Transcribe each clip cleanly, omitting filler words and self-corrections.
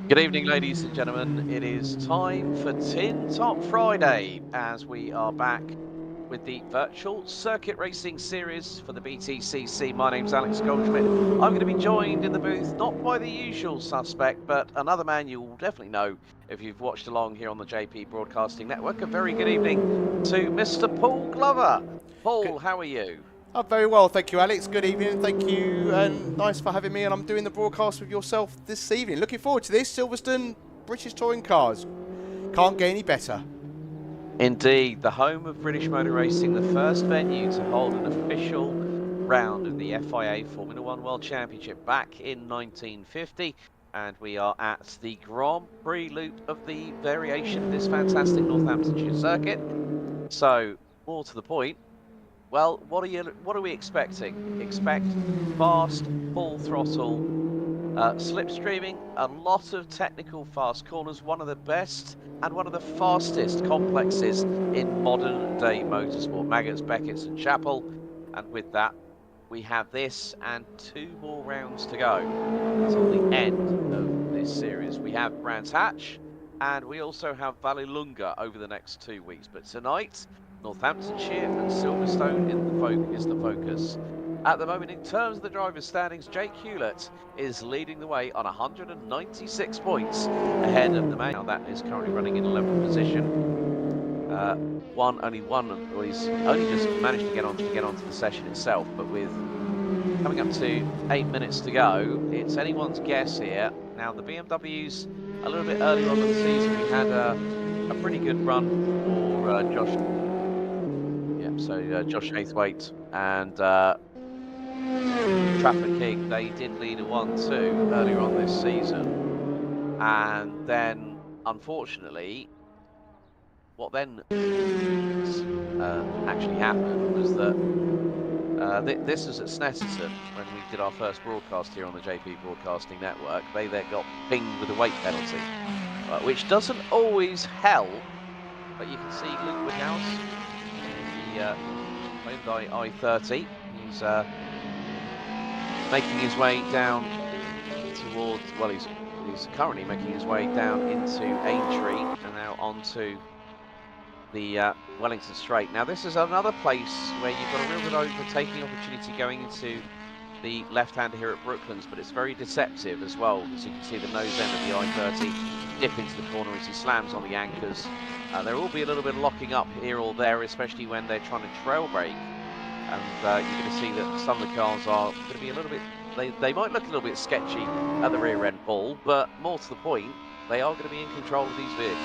Good evening, ladies and gentlemen. It is time for Tin Top Friday as we are back with the virtual circuit racing series for the BTCC. My name's Alex Goldschmidt. I'm going to be joined in the booth not by the usual suspect, but another man you will definitely know if you've watched along here on the JP Broadcasting Network. A very good evening to Mr. Paul Glover. Good. Paul, how are you? I'm very well, thank you, Alex. Good evening, thank you, and nice for having me. And I'm doing the broadcast with yourself this evening. Looking forward to this. Silverstone British Touring Cars. Can't get any better. Indeed, the home of British motor racing, the first venue to hold an official round of the FIA Formula One World Championship back in 1950. And we are at the Grand Prix loop of the variation of this fantastic Northamptonshire circuit. So, more to the point, well, what are we expecting? Expect fast, full throttle, slipstreaming, a lot of technical fast corners, one of the best and one of the fastest complexes in modern day motorsport. Maggots, Beckett's and Chapel. And with that, we have this and 2 more rounds to go until the end of this series. We have Brands Hatch and we also have Vallelunga over the next 2 weeks. But tonight, Northamptonshire and Silverstone is the focus. At the moment, in terms of the driver's standings, Jake Hewlett is leading the way on 196 points ahead of the man. Now that is currently running in 11th position. Only one, well, he's only just managed to get onto the session itself, but with coming up to 8 minutes to go, it's anyone's guess here. Now the BMW's a little bit earlier on in the season. We had a pretty good run for Josh. Yeah, so Josh Hathwaite and Trafford King, they did lead a 1-2 earlier on this season. And then, unfortunately, what then actually happened was that this was at Snetterton when we did our first broadcast here on the JP Broadcasting Network. They then got pinged with a weight penalty, which doesn't always help. But you can see Luke Woodhouse in the Hyundai i30. He's making his way down towards, well, he's currently making his way down into Aintree and now onto the Wellington Straight. Now this is another place where you've got a real good overtaking opportunity going into the left-hander here at Brooklands, but it's very deceptive as well, as you can see the nose end of the i30 dip into the corner as he slams on the anchors. There will be a little bit of locking up here or there, especially when they're trying to trail brake. And you're going to see that some of the cars are going to be a little bit, they might look a little bit sketchy at the rear end, Paul, but more to the point, they are going to be in control of these vehicles.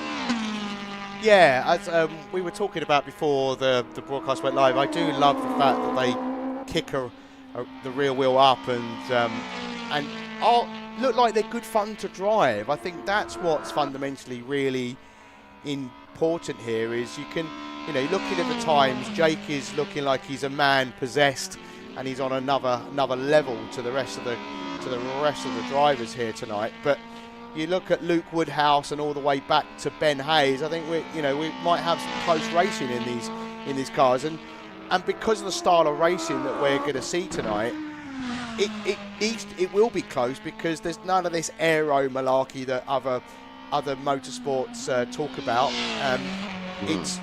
Yeah, as we were talking about before the broadcast went live, I do love the fact that they kick the rear wheel up and look like they're good fun to drive. I think that's what's fundamentally really important here. Is you looking at the times, Jake is looking like he's a man possessed, and he's on another level to the rest of the drivers here tonight. But you look at Luke Woodhouse and all the way back to Ben Hayes. I think we might have some close racing in these cars, and because of the style of racing that we're going to see tonight, it will be close because there's none of this aero malarkey that other motorsports talk about. It's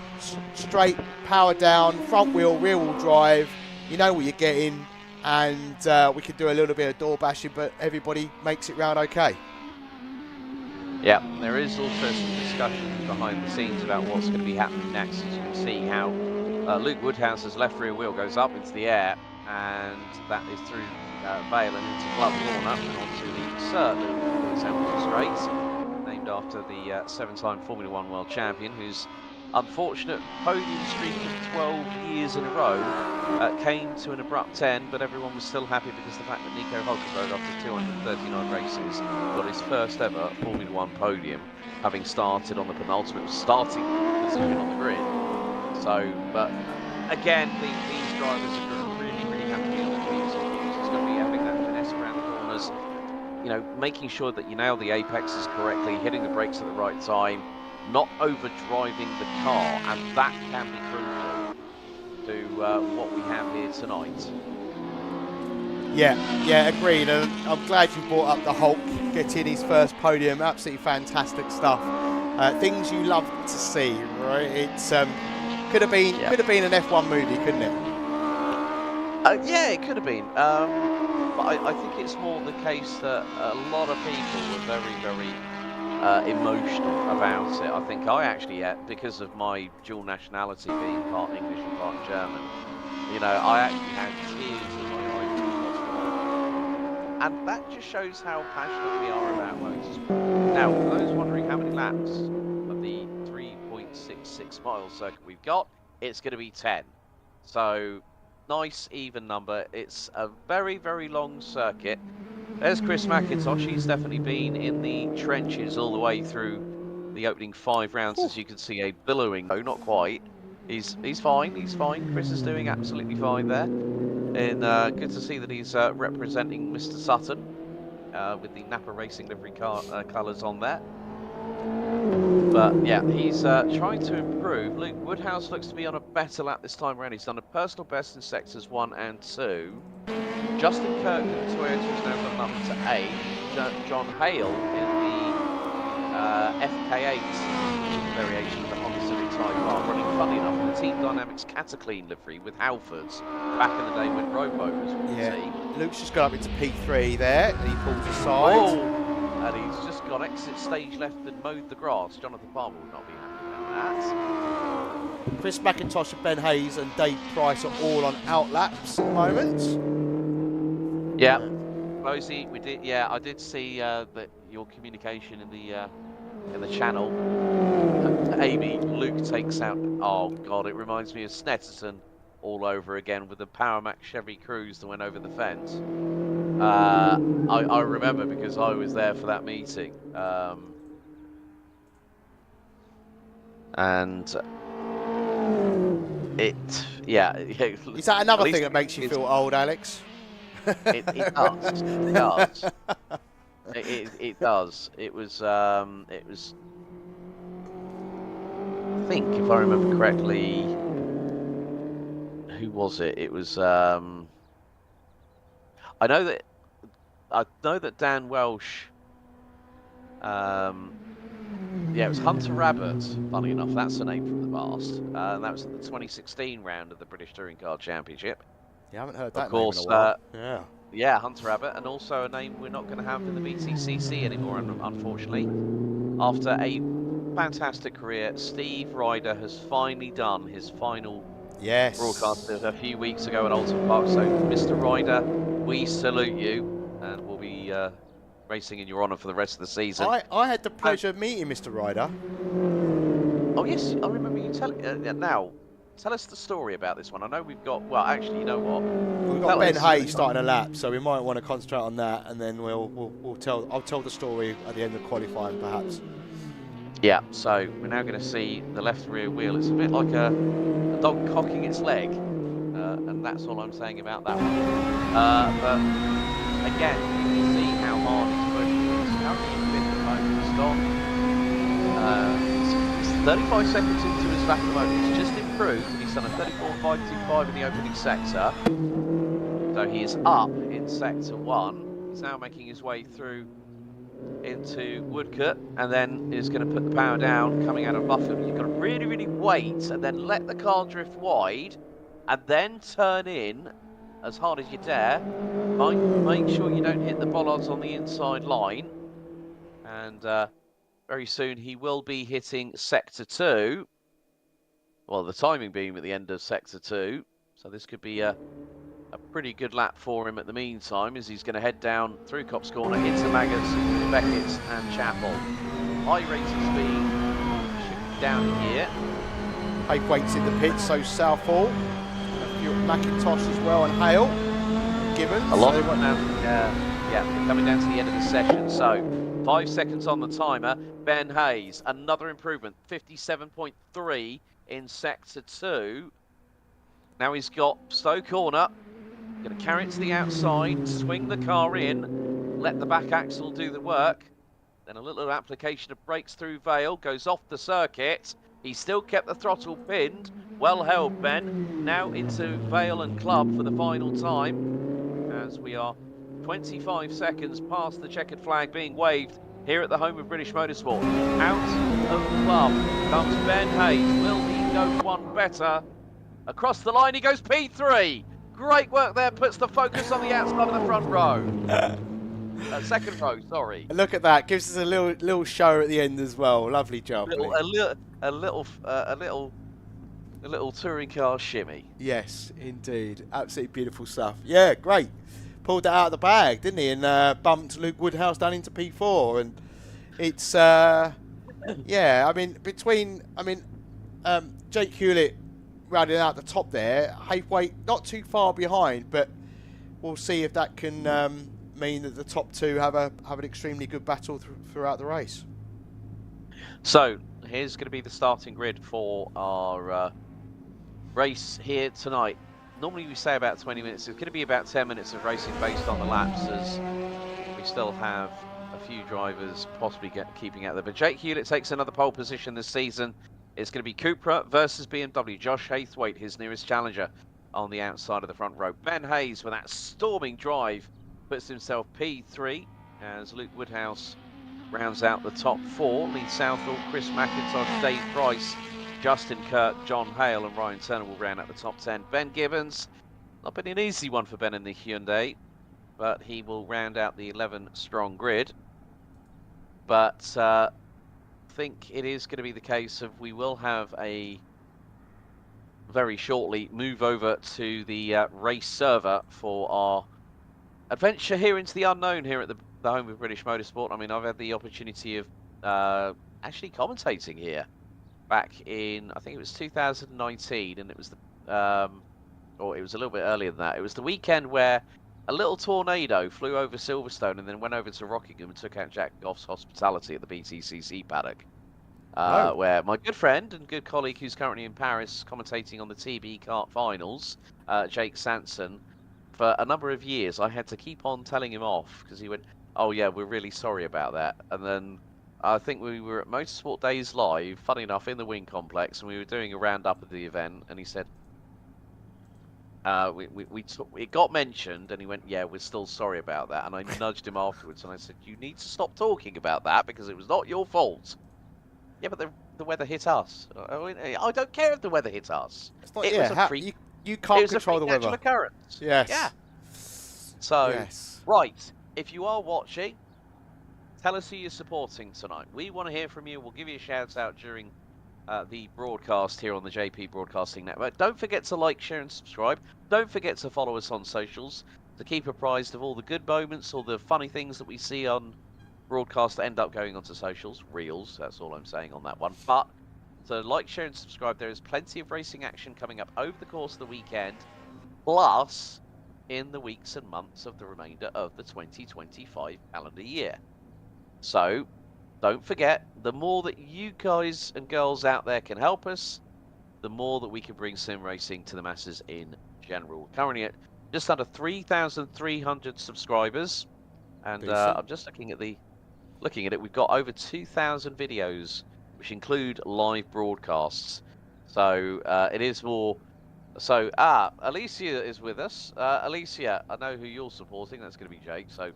straight power down, front wheel, rear wheel drive. You know what you're getting, and we can do a little bit of door bashing, but everybody makes it round okay. Yeah, there is also some discussion behind the scenes about what's going to be happening next. As you can see how Luke Woodhouse's left rear wheel goes up into the air, and that is through Vale and into Glove Corner and onto the Sir Lewis Hamilton Straight, named after the 7-time Formula One World Champion, whose unfortunate podium streak of 12 years in a row came to an abrupt end, but everyone was still happy because the fact that Nico Hulkenberg, after 239 races, got his first ever Formula One podium, having started on the penultimate starting position on the grid. So, but again, these drivers are going to really have to be on the G's and Q's. It's going to be having that finesse around the corners, making sure that you nail the apexes correctly, hitting the brakes at the right time, not overdriving the car, and that can be crucial to what we have here tonight. Yeah, agreed. And I'm glad you brought up the Hulk getting his first podium. Absolutely fantastic stuff. Things you love to see, right? It's could have been an F1 movie, couldn't it? Yeah, it could have been. But I think it's more the case that a lot of people were very, very emotional about it. I think I actually, because of my dual nationality, being part English and part German, you know, I actually had tears in my eyes when I watched it. And that just shows how passionate we are about motorsport. Now, for those wondering how many laps of the 3.66 mile circuit we've got, it's going to be 10. So, nice even number. It's a very, very long circuit. There's Chris McIntosh. He's definitely been in the trenches all the way through the opening 5 rounds. As you can see, a billowing. No, not quite. He's fine. He's fine. Chris is doing absolutely fine there. And good to see that he's representing Mr. Sutton with the Napa Racing livery colours on there. But yeah, he's trying to improve. Luke Woodhouse looks to be on a better lap this time around. He's done a personal best in sectors 1 and 2. Justin Kirkland, Toyota, has now gone up to 8. John Hale in the FK8 variation of the Honda Civic Type R, running, funny enough, in the Team Dynamics Cataclean livery with Halfords back in the day when Robo was with the team. Luke's just got up into P3 there, and he pulls aside. Oh, and he's just got exit stage left and mowed the grass. Jonathan Palmer would not be happy about that. Chris McIntosh and Ben Hayes and Dave Price are all on out laps at the moment. Yeah, Rosie, we did. Yeah, I did see that your communication in the channel. Amy, Luke takes out. Oh God, it reminds me of Snetterton all over again with the Power Max Chevy Cruze that went over the fence. I remember because I was there for that meeting. And yeah. Is that another thing that makes you feel old, Alex? It does. It does. It does. It was. I think, if I remember correctly, who was it? It was. I know that Dan Welsh. Yeah, it was Hunter Rabbit. Funny enough, that's the name from the past. That was at the 2016 round of the British Touring Car Championship. You haven't heard that of course, name in a while. Yeah, Hunter Rabbit, and also a name we're not going to have in the BTCC anymore, unfortunately. After a fantastic career, Steve Ryder has finally done his final broadcast a few weeks ago at Alton Park. So, Mr. Ryder, we salute you, and we'll be racing in your honour for the rest of the season. I had the pleasure of meeting Mr. Ryder. Oh yes, I remember you telling. Now, tell us the story about this one. I know we've got. Well, actually, you know what? We've got Ben Hayes starting a lap, so we might want to concentrate on that, and then I'll tell the story at the end of qualifying, perhaps. Yeah. So we're now going to see the left rear wheel. It's a bit like a dog cocking its leg, and that's all I'm saying about that one. But again, you can see how hard it's pushing. It's currently in fifth at the moment. It's 35 seconds into his lap at the moment. It's just improved. He's done a 34.525 in the opening sector. So he is up in sector 1. He's now making his way through into Woodcote, and then is going to put the power down coming out of Buffett. You've got to really, really wait and then let the car drift wide and then turn in as hard as you dare. Make sure you don't hit the bollards on the inside line. And very soon he will be hitting sector 2. Well, the timing being at the end of sector 2. So this could be a pretty good lap for him at the meantime, as he's going to head down through Cops Corner into Maggots, Beckett's and Chapel. High rate of speed should be down here. Haythwaite's in the pits, so Southall. McIntosh as well, and Hale. Gibbons. A lot of right now. Yeah, coming down to the end of the session. So 5 seconds on the timer. Ben Hayes, another improvement, 57.3 in sector 2. Now he's got Stowe Corner. Going to carry it to the outside, swing the car in, let the back axle do the work. Then a little application of brakes through Vale, goes off the circuit. He still kept the throttle pinned. Well held, Ben. Now into Vale and Club for the final time. as we are 25 seconds past the checkered flag being waved here at the home of British Motorsport. Out of the club comes Ben Hayes. Will he go one better? Across the line he goes, P3. Great work there, puts the focus on the outside of the front row. Second row, sorry. Look at that, gives us a little show at the end as well. Lovely job. A little touring car shimmy. Yes, indeed. Absolutely beautiful stuff. Yeah, great. Pulled that out of the bag, didn't he? And bumped Luke Woodhouse down into P4. And it's, yeah, I mean, Jake Hewlett rounding out the top there, Haythwaite not too far behind, but we'll see if that can mean that the top two have an extremely good battle throughout the race. So here's going to be the starting grid for our race here tonight. Normally we say about 20 minutes. It's going to be about 10 minutes of racing based on the laps, as we still have a few drivers possibly keeping out there. But Jake Hewlett takes another pole position this season. It's going to be Cupra versus BMW. Josh Haythwaite, his nearest challenger, on the outside of the front row. Ben Hayes, with that storming drive, puts himself P3 as Luke Woodhouse rounds out the top four. Lee Southall, Chris McIntosh, Dave Price, Justin Kirk, John Hale and Ryan Turner will round out the top 10. Ben Gibbons, not been an easy one for Ben in the Hyundai, but he will round out the 11-strong grid. But I think it is going to be the case of we will have a very shortly move over to the race server for our adventure here into the unknown here at the home of British Motorsport. I mean, I've had the opportunity of actually commentating here back in, I think it was 2019, and it was the, or it was a little bit earlier than that. It was the weekend where a little tornado flew over Silverstone and then went over to Rockingham and took out Jack Goff's hospitality at the BTCC paddock. Where my good friend and good colleague who's currently in Paris commentating on the TB kart finals, Jake Sanson, for a number of years I had to keep on telling him off because he went, oh yeah, we're really sorry about that. And then I think we were at Motorsport Days Live, funny enough, in the Wing Complex, and we were doing a roundup of the event, and he said, it got mentioned, and he went, yeah, we're still sorry about that. And I nudged him afterwards, and I said, you need to stop talking about that because it was not your fault. Yeah, but the weather hit us. I don't care if the weather hit us. It's not, you can't control the weather. Natural occurrence. Yes. Yeah. So, yes. Right, if you are watching, tell us who you're supporting tonight. We want to hear from you. We'll give you a shout out during the broadcast here on the JP Broadcasting Network. Don't forget to like, share and subscribe. Don't forget to follow us on socials to keep apprised of all the good moments, all the funny things that we see on broadcast that end up going onto socials. Reels, that's all I'm saying on that one. But so like, share and subscribe. There is plenty of racing action coming up over the course of the weekend, plus in the weeks and months of the remainder of the 2025 calendar year. So don't forget, the more that you guys and girls out there can help us, the more that we can bring sim racing to the masses in general. Currently at just under 3,300 subscribers, and I'm just looking at it. We've got over 2,000 videos, which include live broadcasts. So it is more. So Alicia is with us. Alicia, I know who you're supporting. That's going to be Jake. So.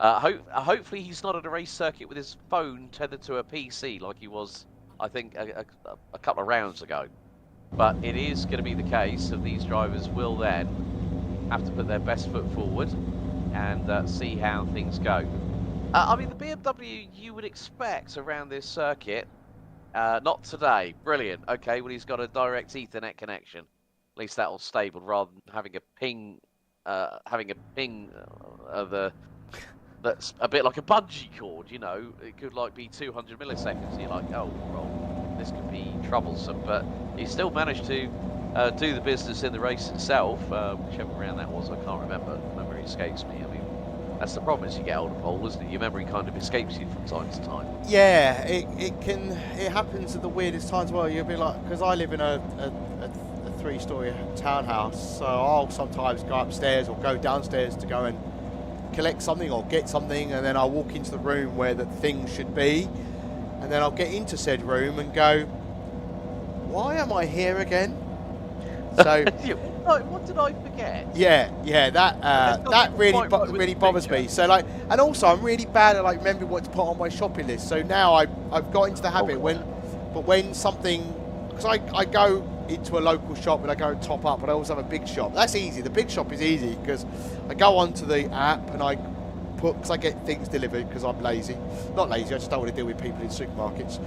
Hopefully he's not at a race circuit with his phone tethered to a PC like he was, I think, a couple of rounds ago. But it is going to be the case of these drivers will then have to put their best foot forward and see how things go. I mean, the BMW you would expect around this circuit, not today. Brilliant. Okay, well, he's got a direct Ethernet connection. At least that'll stable rather than having a ping, that's a bit like a bungee cord, you know. It could like be 200 milliseconds. And you're like, oh, well, this could be troublesome. But he still managed to do the business in the race itself, whichever round that was. I can't remember. Memory escapes me. I mean, that's the problem as you get older, Paul, isn't it? Your memory kind of escapes you from time to time. Yeah, it happens at the weirdest times. Well, you'll be like, because I live in a 3-story townhouse, so I'll sometimes go upstairs or go downstairs to go and collect something or get something, and then I'll walk into the room where the thing should be, and then I'll get into said room and go, why am I here again? So what did I forget? yeah, that really bothers me. So like, and also I'm really bad at like remembering what to put on my shopping list. So now I've got into the habit when something, because I go into a local shop and I go and top up, but I also have a big shop. That's easy. The big shop is easy because I go onto the app and I put, because I get things delivered because I'm lazy. Not lazy, I just don't want to deal with people in supermarkets,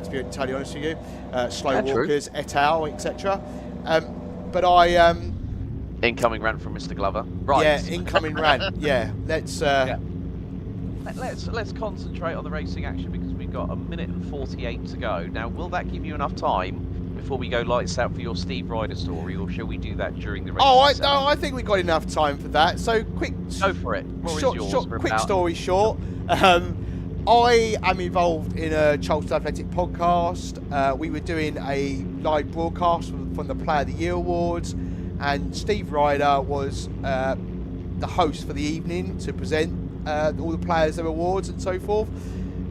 to be entirely honest with you. Slow walkers, et al, etc. But I... incoming rant from Mr. Glover. Right. Yeah, incoming rant. Yeah, let's... Let's concentrate on the racing action because we've got 1 minute and 48 to go. Now, will that give you enough time before we go lights out for your Steve Ryder story, or shall we do that during the race? I think we got enough time for that. So quick... Go for it. Quick story short. I am involved in a Charlton Athletic podcast. We were doing a live broadcast from the Player of the Year Awards, and Steve Ryder was the host for the evening to present all the players of awards and so forth.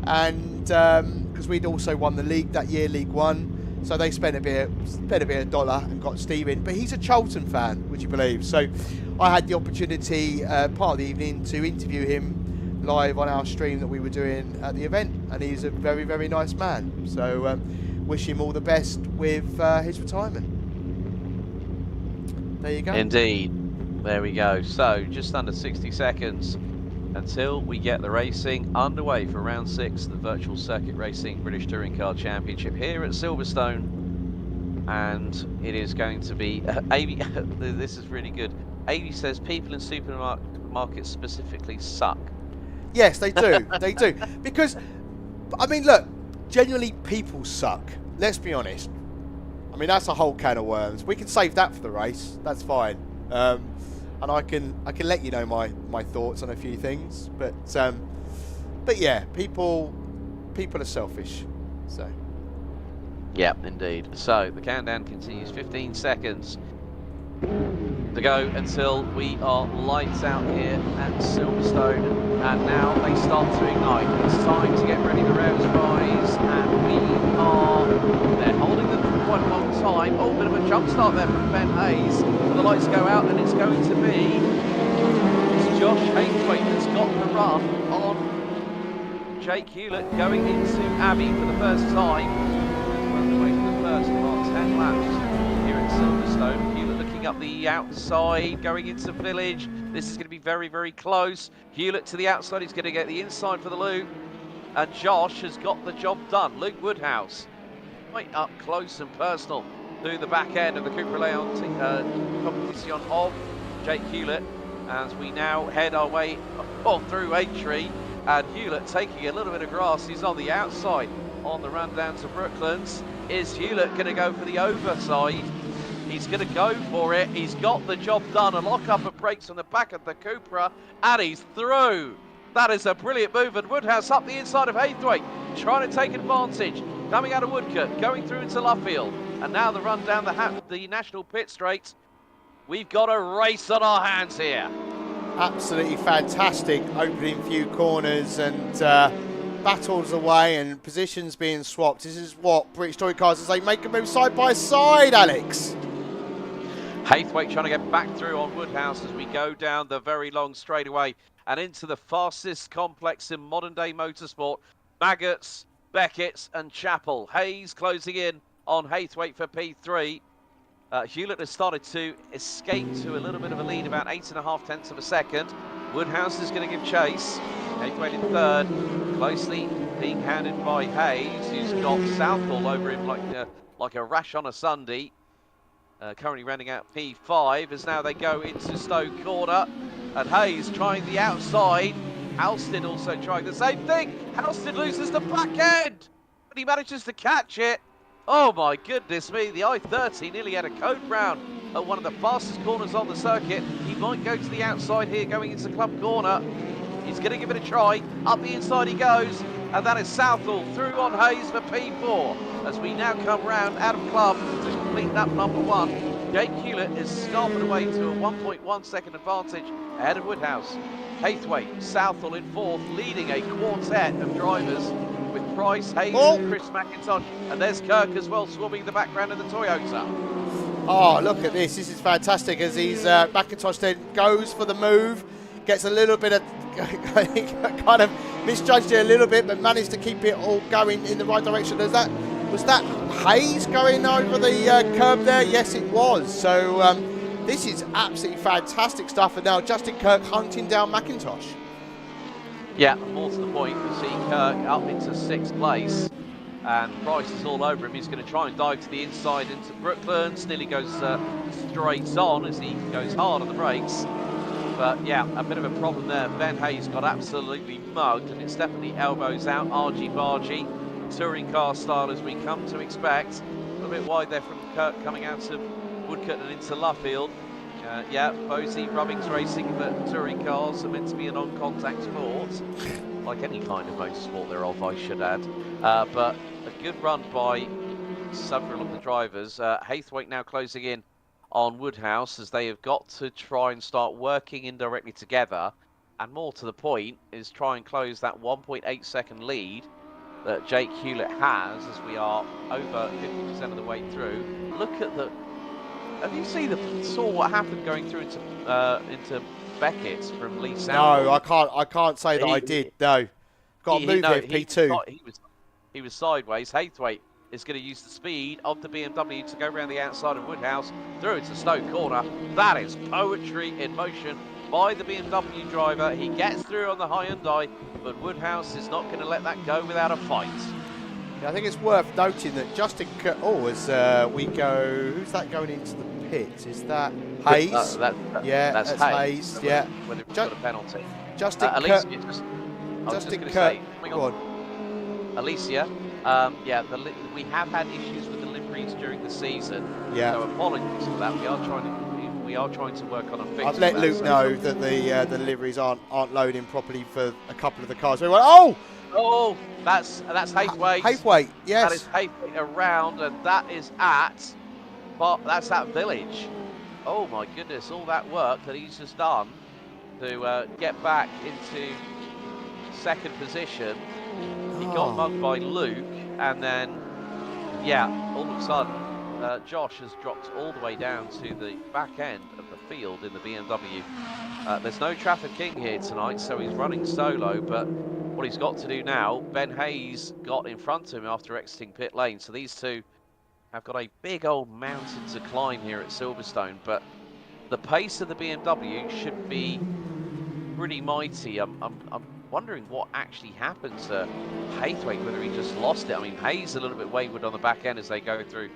And because we'd also won the league that year, League One, so they spent a bit of dollar and got Steve in. But he's a Charlton fan, would you believe? So I had the opportunity, part of the evening, to interview him live on our stream that we were doing at the event, and he's a very, very nice man. So wish him all the best with his retirement. There you go. Indeed. There we go. So just under 60 seconds until we get the racing underway for round 6, the Virtual Circuit Racing British Touring Car Championship here at Silverstone. And it is going to be... this is really good. Avey says people in supermarkets specifically suck. Yes, they do. They do. Because, I mean, look, genuinely people suck. Let's be honest. I mean, that's a whole can of worms. We can save that for the race. That's fine. And I can let you know my thoughts on a few things. But yeah, people are selfish. So. Yeah, indeed. So the countdown continues. 15 seconds to go until we are lights out here at Silverstone, and now they start to ignite. It's time to get ready. The revs rise, and they're holding them for quite a long time. Oh, bit of a jump start there from Ben Hayes. The lights go out, and it's going to be Josh Haythwaite that's got the run on Jake Hewlett going into Abbey for the first time. On the way to the first part, 10 laps here at Silverstone. Hewlett looking up the outside, going into Village. This is going to be very, very close. Hewlett to the outside, he's going to get the inside for the loop. And Josh has got the job done. Luke Woodhouse, right up close and personal to the back end of the Cupra Leon competition of Jake Hewlett, as we now head our way through Aintree, and Hewlett taking a little bit of grass. He's on the outside on the run down to Brooklands. Is Hewlett going to go for the overside? He's going to go for it. He's got the job done. A lock up of brakes on the back of the Cupra, and he's through. That is a brilliant move, and Woodhouse up the inside of Haythwaite, trying to take advantage. Coming out of Woodcote, going through into Luffield, and now the run down the National Pit Straight. We've got a race on our hands here. Absolutely fantastic opening few corners, and battles away and positions being swapped. This is what British Touring Cars, as they make a move side by side, Alex. Haythwaite trying to get back through on Woodhouse as we go down the very long straightaway and into the fastest complex in modern day motorsport. Maggots, Beckett's and Chapel. Hayes closing in on Haythwaite for P3. Hewlett has started to escape to a little bit of a lead, about 8.5 tenths of a second. Woodhouse is going to give chase. Haythwaite in third, closely being handed by Hayes, who's got Southall over him like a rash on a Sunday. Currently rounding out P5 as now they go into Stowe Corner, and Hayes trying the outside. Halstead also trying the same thing. Halstead loses the back end, but he manages to catch it. Oh my goodness me, the I-30 nearly had a code brown at one of the fastest corners on the circuit. He might go to the outside here going into Club Corner. He's going to give it a try. Up the inside he goes, and that is Southall through on Hayes for P4 as we now come round out of Club to complete lap number 1. Jake Hewlett is scarping away to a 1.1 second advantage ahead of Woodhouse. Haythwaite, Southall in fourth, leading a quartet of drivers with Price, Hayes, and Chris McIntosh, and there's Kirk as well, swarming the background of the Toyota. Oh, look at this. This is fantastic as he's McIntosh then goes for the move. Gets a little bit of, kind of misjudged it a little bit, but managed to keep it all going in the right direction. Was that Hayes going over the curb there? Yes, it was. So this is absolutely fantastic stuff. And now Justin Kirk hunting down McIntosh. Yeah, more to the point, we see Kirk up into 6th place. And Price is all over him. He's going to try and dive to the inside into Brooklyn. Still he goes straight on as he goes hard on the brakes. But yeah, a bit of a problem there. Ben Hayes got absolutely mugged, and it's definitely elbows out, argy-bargy, touring car style as we come to expect. A little bit wide there from Kirk coming out of Woodcote and into Luffield. Yeah, Posey, Rubbings Racing, but touring cars are meant to be a non-contact sport. Like any kind of motorsport thereof, I should add. But a good run by several of the drivers. Haythwaite now closing in on Woodhouse as they have got to try and start working indirectly together, and more to the point is try and close that 1.8 second lead that Jake Hewlett has as we are over 50% of the way through. Look at the... Have you saw what happened going through into Beckett's from Lee South? No, I can't say that I did. No, got to move it. P2. He was sideways. Haythwaite is going to use the speed of the BMW to go around the outside of Woodhouse through into Stoke Corner. That is poetry in motion by the BMW driver. He gets through on the Hyundai, but Woodhouse is not going to let that go without a fight. Yeah, I think it's worth noting that Justin as we go, who's that going into the pits? Is that Hayes? Yeah, that's Hayes. Yeah. Whether it's got a penalty. Justin Kirk. Go on. Alicia. Yeah, we have had issues with the liveries during the season. Yeah. So apologies for that. We are trying to work on a fix. I've let Luke know that the liveries aren't loading properly for a couple of the cars. We went, oh, that's Haythwaite. Haythwaite, yes. That is Haythwaite around, and that is that's at Village. Oh my goodness, all that work that he's just done to get back into 2nd position. He got mugged by Luke, and then, yeah, all of a sudden, Josh has dropped all the way down to the back end of the field in the BMW. There's no traffic king here tonight, so he's running solo, but what he's got to do now, Ben Hayes got in front of him after exiting pit lane, so these two have got a big old mountain to climb here at Silverstone, but the pace of the BMW should be pretty mighty. I'm wondering what actually happened to Haythwaite, whether he just lost it. I mean, Hayes a little bit wayward on the back end as they go through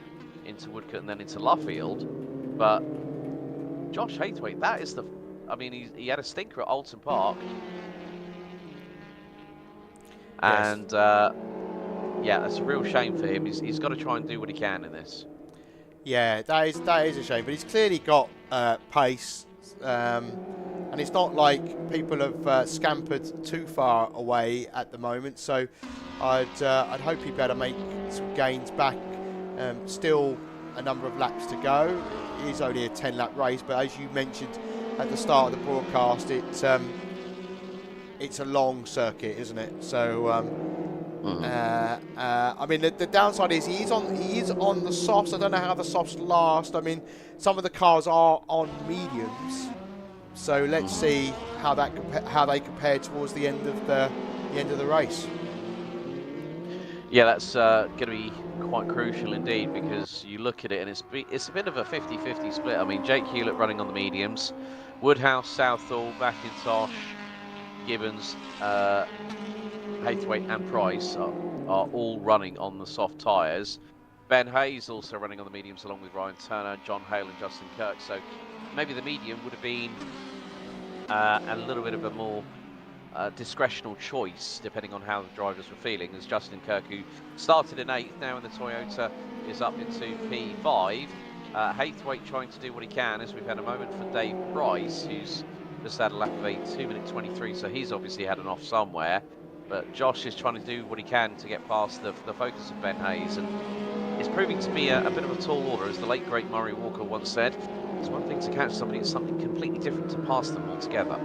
into Woodcote and then into Luffield, but Josh Haythwaite, that is the... I mean, he had a stinker at Alton Park. And, yeah, that's a real shame for him. He's got to try and do what he can in this. Yeah, that is a shame. But he's clearly got pace. And it's not like people have scampered too far away at the moment. So I'd hope he'd better make some gains back. Still a number of laps to go. It is only a 10-lap race. But as you mentioned at the start of the broadcast, it's a long circuit, isn't it? So, I mean, the downside is he is on the softs. I don't know how the softs last. I mean, some of the cars are on mediums, so let's see how they compare towards the end of the race. Yeah, that's going to be quite crucial indeed, because you look at it and it's a bit of a 50-50 split. I mean, Jake Hewlett running on the mediums, Woodhouse, Southall, McIntosh, Gibbons, Haythwaite and Price are all running on the soft tyres. Ben Hayes also running on the mediums along with Ryan Turner, John Hale and Justin Kirk. So maybe the medium would have been a little bit of a more discretional choice depending on how the drivers were feeling, as Justin Kirk, who started in 8th, now in the Toyota, is up into P5. Haythwaite trying to do what he can, as we've had a moment for Dave Price, who's just had a lap of 2:23, so he's obviously had an off somewhere. But Josh is trying to do what he can to get past the focus of Ben Hayes, and it's proving to be a bit of a tall order, as the late great Murray Walker once said. It's one thing to catch somebody, it's something completely different to pass them altogether.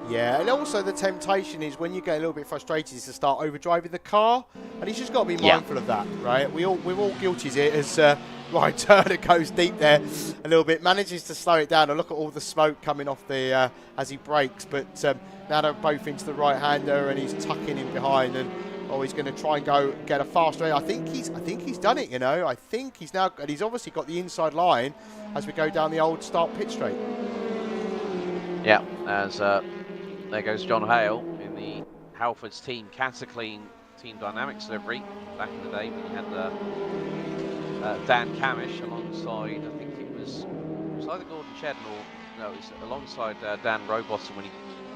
Yeah, and also the temptation is when you get a little bit frustrated is to start overdriving the car, and he's just got to be mindful of that, right? We're all guilty of it as right turn. It goes deep there a little bit. Manages to slow it down. And look at all the smoke coming off the as he brakes. But now they're both into the right-hander, and he's tucking in behind. And he's going to try and go get a faster. I think he's done it. You know, I think he's now, and he's obviously got the inside line as we go down the old start pit straight. Yeah, as there goes John Hale in the Halfords team Cataclean Team Dynamics livery. Back in the day when you had Dan Camish alongside, I think it was either Gordon Shedden or, no, it was alongside Dan Rowbottom when he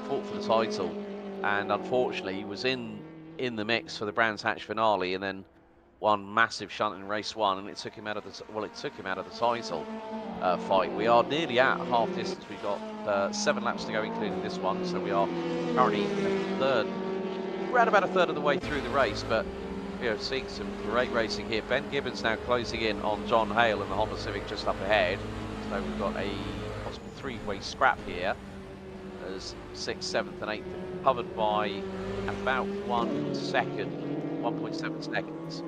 fought for the title. And unfortunately, he was in the mix for the Brands Hatch finale, and then one massive shunt in race one, and it took him out of the title fight. We are nearly at half distance. We've got 7 laps to go, including this one, so we are currently we're at about a third of the way through the race, but you know, seeing some great racing here. Ben Gibbons now closing in on John Hale and the Honda Civic just up ahead, so we've got a possible 3-way scrap here as 6th, 7th and 8th covered by about 1 second, 1.7 seconds.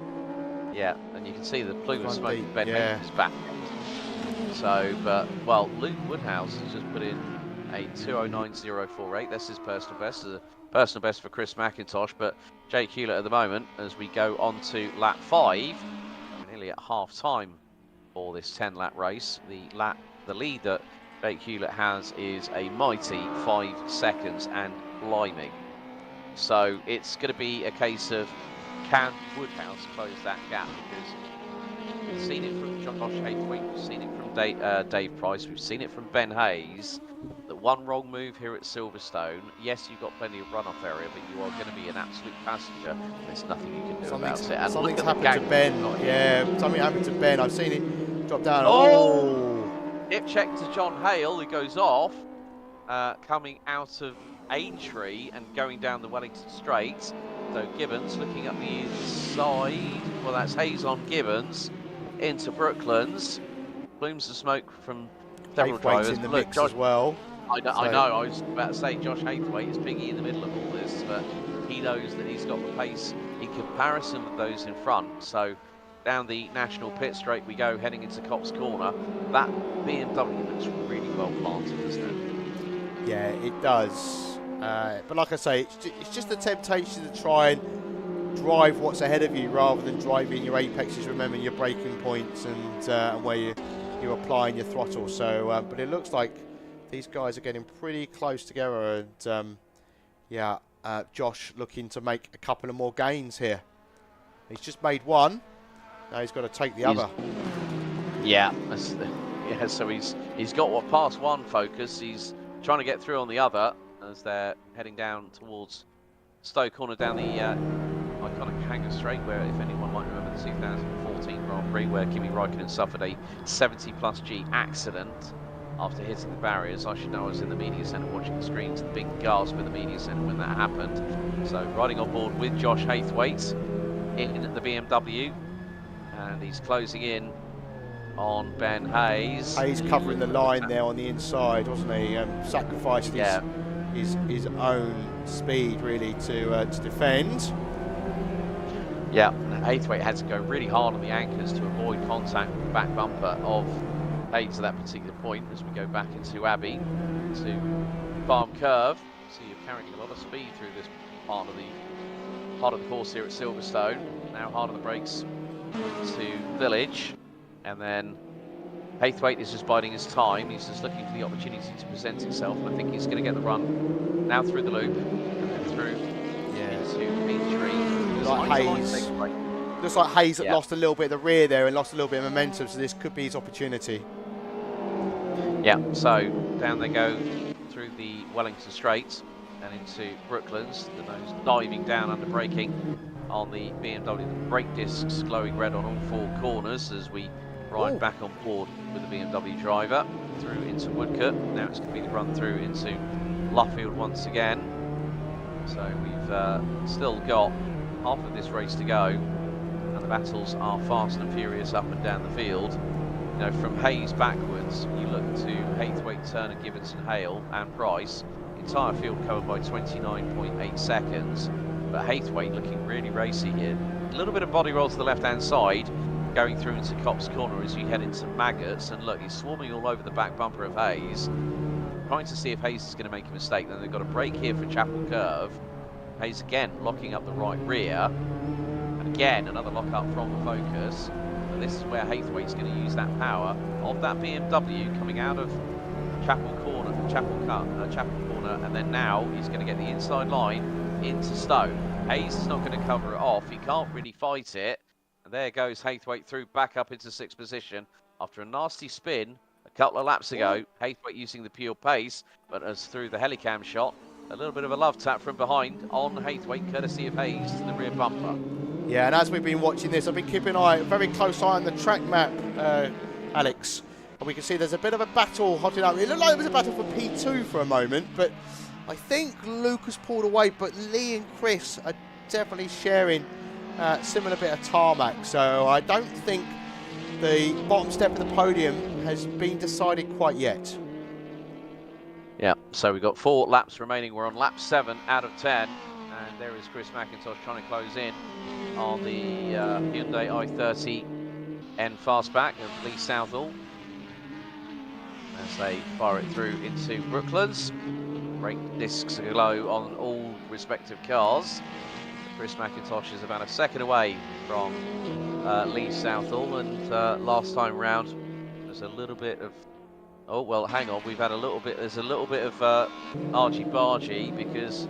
Yeah, and you can see the plume of smoke from Ben Gibbons back. So, but, well, Luke Woodhouse has just put in a 209.048. That's his personal best. It's a personal best for Chris McIntosh, but Jake Hewlett at the moment, as we go on to lap 5, we're nearly at half time for this 10-lap race. The lead that Jake Hewlett has is a mighty 5 seconds, and blimey. So it's going to be a case of, can Woodhouse close that gap? Because we've seen it from Josh Haythwaite, we've seen it from Dave Price, we've seen it from Ben Hayes, that one wrong move here at Silverstone, yes, you've got plenty of runoff area, but you are going to be an absolute passenger. There's nothing you can do about it. And something's happened to Ben. Yeah, something happened to Ben. I've seen it drop down. Oh! Hip check to John Hale, who goes off, coming out of Aintree and going down the Wellington Straight. So Gibbons looking up the inside. Well, that's Hayes on Gibbons into Brooklands. Plumes of smoke from several drivers. In the mix Josh, as well. I know. I was about to say Josh Haythwaite is piggy in the middle of all this, but he knows that he's got the pace in comparison with those in front. So down the National Pit Straight we go, heading into Cops Corner. That BMW looks really well planted, doesn't it? Yeah, it does. But like I say, it's just a temptation to try and drive what's ahead of you rather than driving your apexes, remembering your braking points and where you're applying your throttle. So, but it looks like these guys are getting pretty close together, and Josh looking to make a couple of more gains here. He's just made one. Now he's got to take the other. Yeah, so he's got what past one focus. He's trying to get through on the other as they're heading down towards Stowe Corner, down the iconic Hangar Straight, where, if anyone might remember, the 2014 Grand Prix where Kimi Räikkönen suffered a 70+ G accident after hitting the barriers. I should know, I was in the media centre watching the screens, the big gasp in the media centre when that happened. So riding on board with Josh Haythwaite in the BMW, and he's closing in on Ben Hayes. Hayes covering the line there on the inside, wasn't he? Sacrificed his own speed really to defend. Yeah, Haythwaite had to go really hard on the anchors to avoid contact with the back bumper of Hayes at that particular point. As we go back into Abbey, to Farm Curve, so you're carrying a lot of speed through this part of the course here at Silverstone. Now hard on the brakes to Village, and then Haythwaite is just biding his time. He's just looking for the opportunity to present himself, and I think he's going to get the run now through the loop and then through into Aintree. Looks like Hayes lost a little bit of the rear there and lost a little bit of momentum, so this could be his opportunity. Yeah, so down they go through the Wellington Straight and into Brooklands. The nose diving down under braking on the BMW. The brake discs glowing red on all 4 corners as we ride back on board with the BMW driver through into Woodcote. Now it's going to be the run through into Luffield once again. So we've still got half of this race to go, and the battles are fast and furious up and down the field. You know, from Hayes backwards, you look to Haythwaite, Turner, Gibbons and Hale and Price. Entire field covered by 29.8 seconds, but Haythwaite looking really racy here. A little bit of body roll to the left-hand side, going through into Copse Corner as you head into Maggots. And look, he's swarming all over the back bumper of Hayes, trying to see if Hayes is going to make a mistake. Then they've got a break here for Chapel Curve. Hayes again locking up the right rear. And again, another lock up from the Focus. And this is where Haythwaite's going to use that power of that BMW coming out of Chapel Corner, Chapel Corner, and then now he's going to get the inside line into Stone. Hayes is not going to cover it off. He can't really fight it. And there goes Haythwaite through back up into 6th position after a nasty spin a couple of laps ago. Haythwaite using the pure pace, but as through the helicam shot, a little bit of a love tap from behind on Haythwaite, courtesy of Hayes to the rear bumper. Yeah, and as we've been watching this, I've been keeping a very close eye on the track map, Alex. And we can see there's a bit of a battle hotting up. It looked like it was a battle for P2 for a moment, but I think Lucas pulled away, but Lee and Chris are definitely sharing a similar bit of tarmac. So I don't think the bottom step of the podium has been decided quite yet. Yeah, so we've got 4 laps remaining. We're on lap 7 out of 10. And there is Chris McIntosh trying to close in on the Hyundai i30N Fastback of Lee Southall as they fire it through into Brooklands. Brake discs aglow on all respective cars. Chris McIntosh is about a second away from Lee Southall, and last time round there's a little bit of, oh well, hang on, there's a little bit of argy-bargy because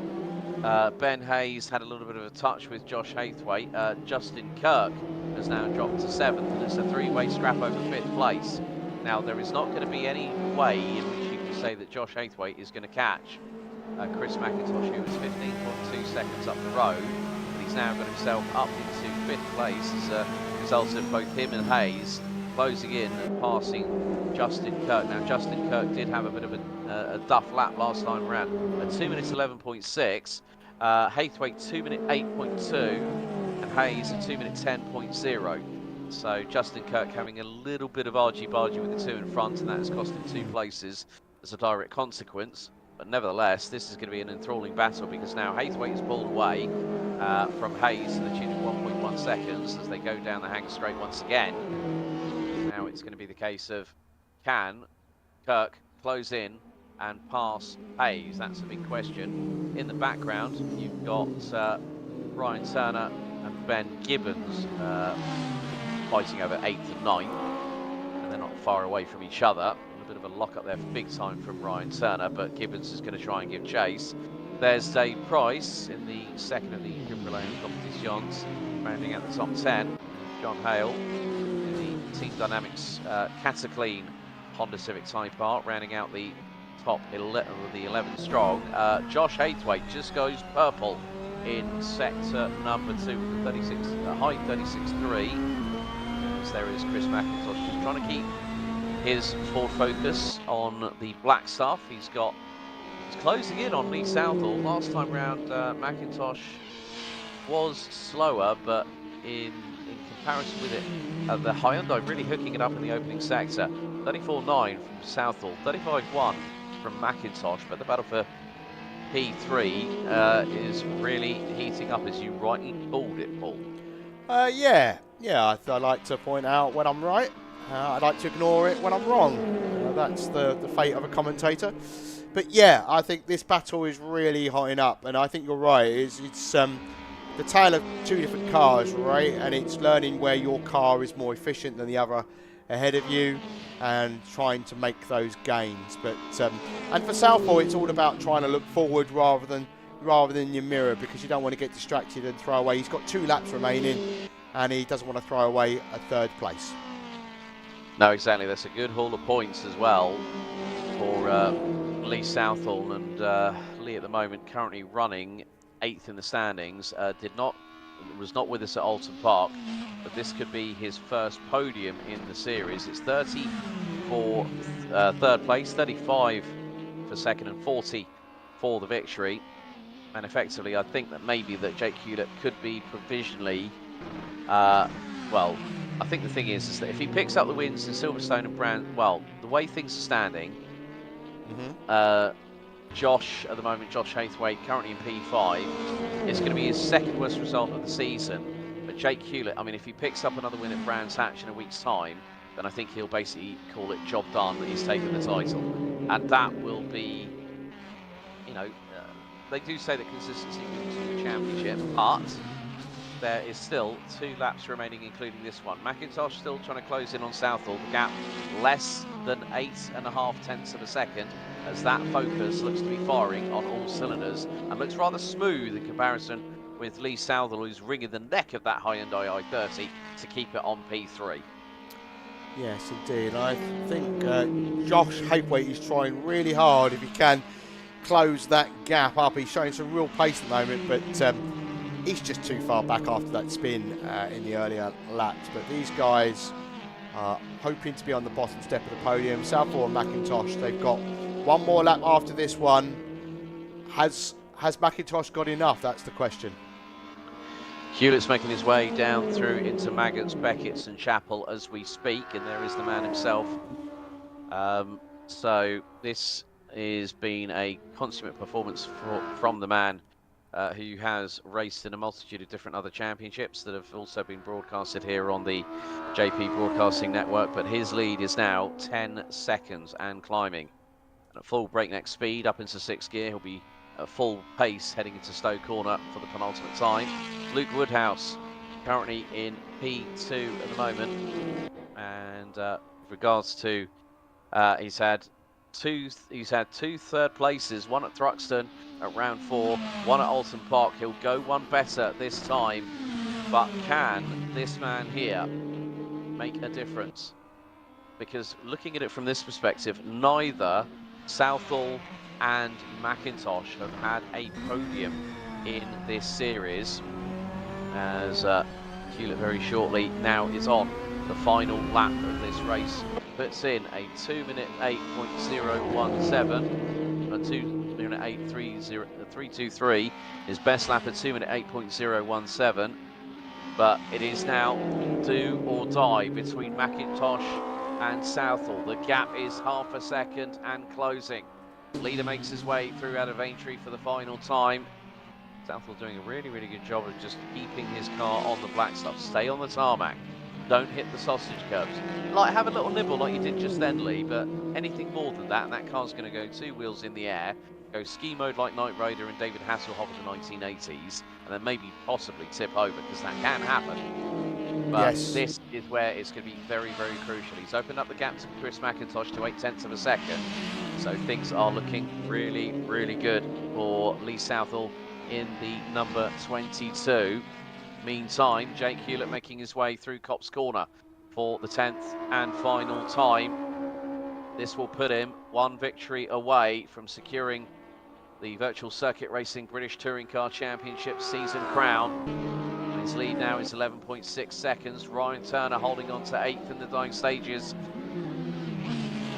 Ben Hayes had a little bit of a touch with Josh Haythwaite. Justin Kirk has now dropped to 7th, and it's a 3-way scrap over 5th place. Now, there is not going to be any way in which you can say that Josh Haythwaite is going to catch Chris McIntosh, who was 15.2 seconds up the road. But he's now got himself up into 5th place as a result of both him and Hayes closing in and passing Justin Kirk. Now, Justin Kirk did have a bit of a duff lap last time around at 2 minutes 11.6. Haythwaite 2 minute 8.2 and Hayes at 2 minute 10.0. So Justin Kirk having a little bit of argy-bargy with the 2 in front, and that has cost him 2 places as a direct consequence. But nevertheless, this is going to be an enthralling battle because now Haythwaite is pulled away from Hayes to the tune of 1.1 seconds as they go down the Hanger Straight once again. Now it's going to be the case of, can Kirk close in and pass Hayes? That's a big question. In the background, you've got Ryan Turner and Ben Gibbons fighting over 8th and 9th, and they're not far away from each other. A bit of a lock-up there, big time from Ryan Turner, but Gibbons is going to try and give chase. There's Dave Price in the second of the Gibraltar competitions, rounding out the top 10. John Hale in the Team Dynamics Cataclean Honda Civic Type R, rounding out the top 11, the 11 strong. Josh Haythwaite just goes purple in sector number 2 with the 36, high 36.3. There is Chris McIntosh just trying to keep his Ford Focus on the black stuff. He's closing in on Lee Southall. Last time round, McIntosh was slower, but in comparison with it, the Hyundai really hooking it up in the opening sector. 34.9 from Southall, 35.1 from McIntosh, but the battle for P3 is really heating up, as you rightly called it, Paul. Yeah, I like to point out when I'm right. I like to ignore it when I'm wrong. That's the fate of a commentator. But yeah, I think this battle is really hotting up, and I think you're right. It's the tale of 2 different cars, right? And it's learning where your car is more efficient than the other ahead of you, and trying to make those gains. But and for Southall, it's all about trying to look forward rather than your mirror, because you don't want to get distracted and throw away. He's got 2 laps remaining, and he doesn't want to throw away a 3rd place. No, exactly. That's a good haul of points as well for Lee Southall, and Lee at the moment currently running 8th in the standings. Was not with us at Alton Park, but this could be his first podium in the series. It's 30 for 3rd place, 35 for 2nd, and 40 for the victory. And effectively, I think that maybe that Jake Hewlett could be provisionally, well, I think the thing is that if he picks up the wins in Silverstone and Brand, well, the way things are standing, Josh at the moment, Josh Haythwaite, currently in P5, it's going to be his 2nd worst result of the season. But Jake Hewlett, I mean, if he picks up another win at Brands Hatch in a week's time, then I think he'll basically call it job done, that he's taken the title. And that will be, you know, they do say that consistency wins the championship, but there is still 2 laps remaining, including this one. McIntosh still trying to close in on Southall. The gap less than 8.5 tenths of a second, as that Focus looks to be firing on all cylinders and looks rather smooth in comparison with Lee Southall, who's wringing the neck of that Hyundai i30 to keep it on P3. Yes, indeed. I think Josh Haythwaite is trying really hard if he can close that gap up. He's showing some real pace at the moment, but he's just too far back after that spin in the earlier laps. But these guys are hoping to be on the bottom step of the podium. Southall and McIntosh, they've got one more lap after this one. Has McIntosh got enough? That's the question. Hewlett's making his way down through into Maggots, Beckett's and Chapel as we speak, and there is the man himself. So this has been a consummate performance from the man who has raced in a multitude of different other championships that have also been broadcasted here on the JP Broadcasting Network, but his lead is now 10 seconds and climbing. And at full breakneck speed up into 6th gear, he'll be at full pace heading into Stowe Corner for the penultimate time. Luke Woodhouse currently in P2 at the moment, and with regards to he's had two third places, one at Thruxton at round 4, one at Alton Park. He'll go one better this time, but can this man here make a difference? Because looking at it from this perspective, neither Southall and McIntosh have had a podium in this series, as Hewlett very shortly now is on the final lap of this race. Puts in a 2-minute 8.017, a 2-minute 8.323, his best lap at 2-minute 8.017, but it is now do or die between McIntosh and Southall. The gap is half a second and closing. Leader makes his way through out of Aintree for the final time. Southall doing a really, really good job of just keeping his car on the black stuff. Stay on the tarmac. Don't hit the sausage curbs. Like, have a little nibble like you did just then, Lee, but anything more than that, and that car's going to go 2 wheels in the air, go ski mode like Knight Rider and David Hasselhoff in the 1980s, and then maybe possibly tip over, because that can happen. But yes, this is where it's going to be very, very crucial. He's opened up the gap to Chris McIntosh to 8 tenths of a second. So things are looking really, really good for Lee Southall in the number 22. Meantime, Jake Hewlett making his way through Copse Corner for the 10th and final time. This will put him one victory away from securing the Virtual Circuit Racing British Touring Car Championship season crown. His lead now is 11.6 seconds. Ryan Turner holding on to 8th in the dying stages,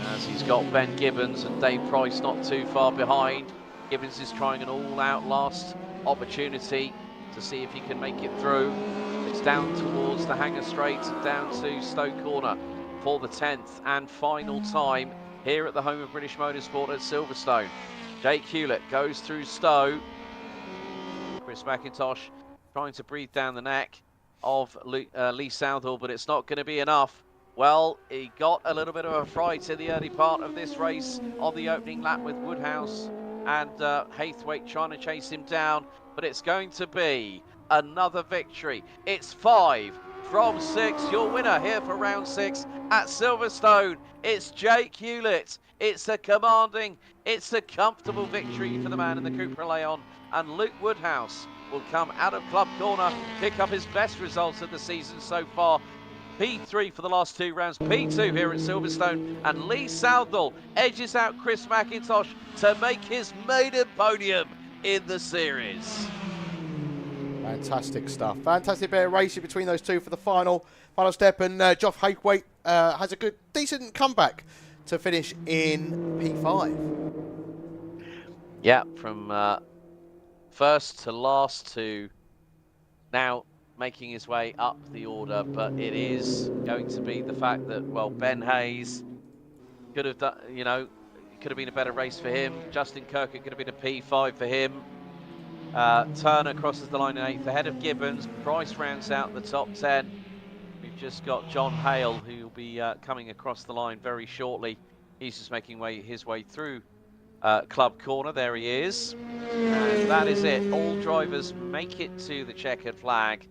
as he's got Ben Gibbons and Dave Price not too far behind. Gibbons is trying an all-out last opportunity to see if he can make it through. It's down towards the Hanger Straight and down to Stowe Corner for the 10th and final time here at the home of British Motorsport at Silverstone. Jake Hewlett goes through Stowe. Chris McIntosh trying to breathe down the neck of Lee Southall, but it's not going to be enough. Well, he got a little bit of a fright in the early part of this race on the opening lap with Woodhouse and Haythwaite trying to chase him down, but it's going to be another victory. It's 5 from 6. Your winner here for round 6 at Silverstone. It's Jake Hewlett. It's a commanding, it's a comfortable victory for the man in the Cupra Leon, and Luke Woodhouse will come out of Club Corner, pick up his best results of the season so far. P3 for the last 2 rounds, P2 here at Silverstone, and Lee Southall edges out Chris McIntosh to make his maiden podium in the series. Fantastic stuff. Fantastic bit of racing between those two for the final step, and Josh Haythwaite has a good, decent comeback to finish in P5. Yeah, from first to last to now making his way up the order, but it is going to be the fact that, well, Ben Hayes could have done, you know, it could have been a better race for him. Justin Kirk could have been a P5 for him. Turner crosses the line in 8th ahead of Gibbons. Price rounds out the top 10. We've just got John Hale, who will be coming across the line very shortly. He's just making his way through Club Corner. There he is. And that is it. All drivers make it to the checkered flag.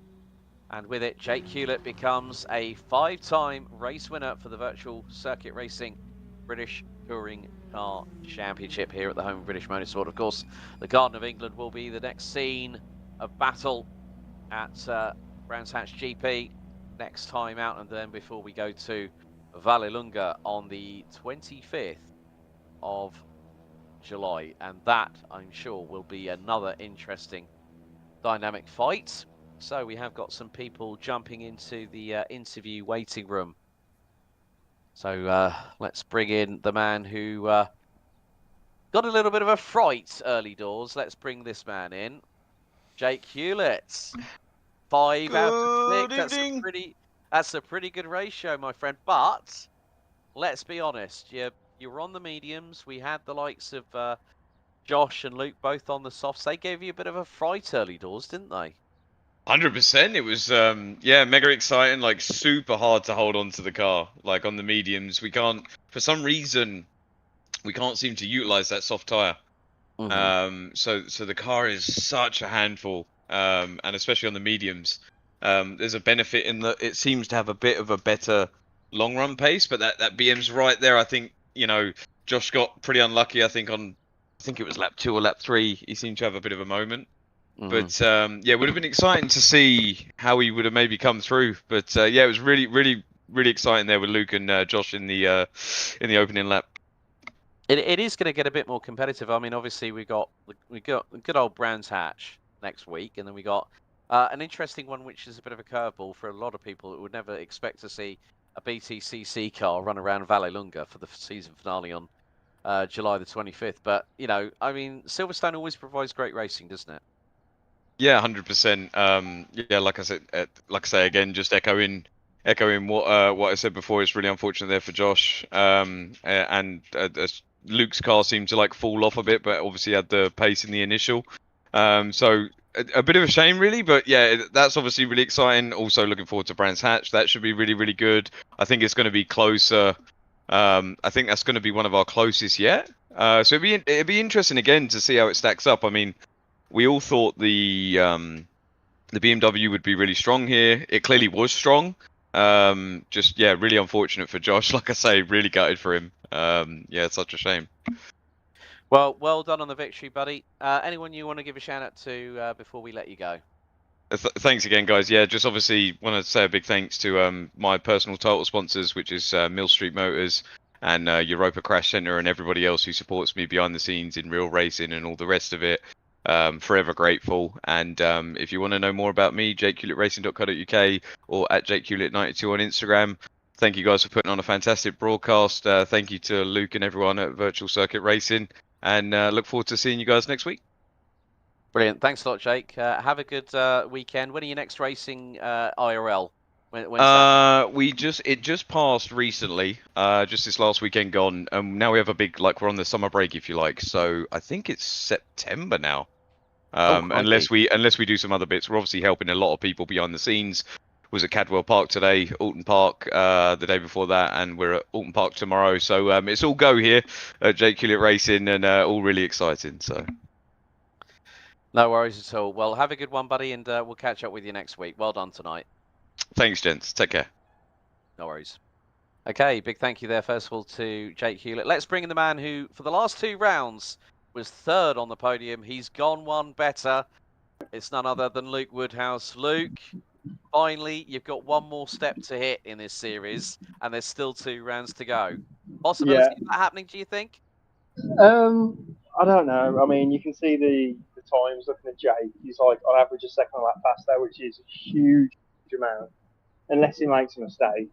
And with it, Jake Hewlett becomes a 5-time race winner for the Virtual Circuit Racing British Touring Car Championship here at the home of British Motorsport. Of course, the Garden of England will be the next scene of battle at Brands Hatch GP next time out, and then before we go to Vallelunga on the 25th of July. And that, I'm sure, will be another interesting dynamic fight. So we have got some people jumping into the interview waiting room. So let's bring in the man who got a little bit of a fright early doors. Let's bring this man in. Jake Hewlett. 5 out of 6. That's a pretty good ratio, my friend. But let's be honest, you were on the mediums. We had the likes of Josh and Luke both on the softs. They gave you a bit of a fright early doors, didn't they? 100%. It was yeah, mega exciting, like super hard to hold on to the car. Like on the mediums, we can't, for some reason, we can't seem to utilize that soft tire. So the car is such a handful, and especially on the mediums, there's a benefit in that it seems to have a bit of a better long run pace, but that BM's right there. I think, you know, Josh got pretty unlucky. I think it was lap 2 or lap 3. He seemed to have a bit of a moment. But yeah, it would have been exciting to see how he would have maybe come through. But yeah, it was really, really, really exciting there with Luke and Josh in the opening lap. It is going to get a bit more competitive. I mean, obviously we got good old Brands Hatch next week, and then we got an interesting one, which is a bit of a curveball for a lot of people that would never expect to see a BTCC car run around Vallelunga for the season finale on July the 25th. But you know, I mean, Silverstone always provides great racing, doesn't it? Yeah, 100%. Yeah, like I say again, just echoing what I said before. It's really unfortunate there for Josh. And Luke's car seemed to like fall off a bit, but obviously had the pace in the initial. So a bit of a shame, really. But yeah, that's obviously really exciting. Also looking forward to Brands Hatch. That should be really, really good. I think it's going to be closer. I think that's going to be one of our closest yet. So it'd be interesting again to see how it stacks up. I mean, we all thought the BMW would be really strong here. It clearly was strong. Just yeah, really unfortunate for Josh. Like I say, really gutted for him. Yeah, it's such a shame. Well done on the victory, buddy. Anyone you want to give a shout out to before we let you go? Thanks again, guys. Yeah, just obviously want to say a big thanks to my personal title sponsors, which is Mill Street Motors and Europa Crash Center, and everybody else who supports me behind the scenes in real racing and all the rest of it. Forever grateful. And if you want to know more about me, jakehewlettracing.co.uk or at jakehewlett92 on Instagram. Thank you guys for putting on a fantastic broadcast. Thank you to Luke and everyone at Virtual Circuit Racing, and look forward to seeing you guys next week. Brilliant. Thanks a lot, Jake. Have a good weekend. When are you next racing IRL? It just passed recently, just this last weekend gone. Now we have a big, like, we're on the summer break, if you like. So I think it's September now. Unless we do some other bits. We're obviously helping a lot of people behind the scenes. Was at Cadwell Park today, Alton Park the day before that, and we're at Alton Park tomorrow. So it's all go here at Jake Hewlett Racing, and all really exciting. So no worries at all. Well, have a good one, buddy, and we'll catch up with you next week. Well done tonight. Thanks, gents. Take care. No worries. Okay, big thank you there, first of all, to Jake Hewlett. Let's bring in the man who, for the last 2 rounds, was 3rd on the podium. He's gone one better. It's none other than Luke Woodhouse. Luke, finally, you've got one more step to hit in this series, and there's still 2 rounds to go. Possibility of that happening, do you think? I don't know. I mean, you can see the times looking at Jake. He's like on average a second lap faster, which is a huge amount. Unless he makes a mistake,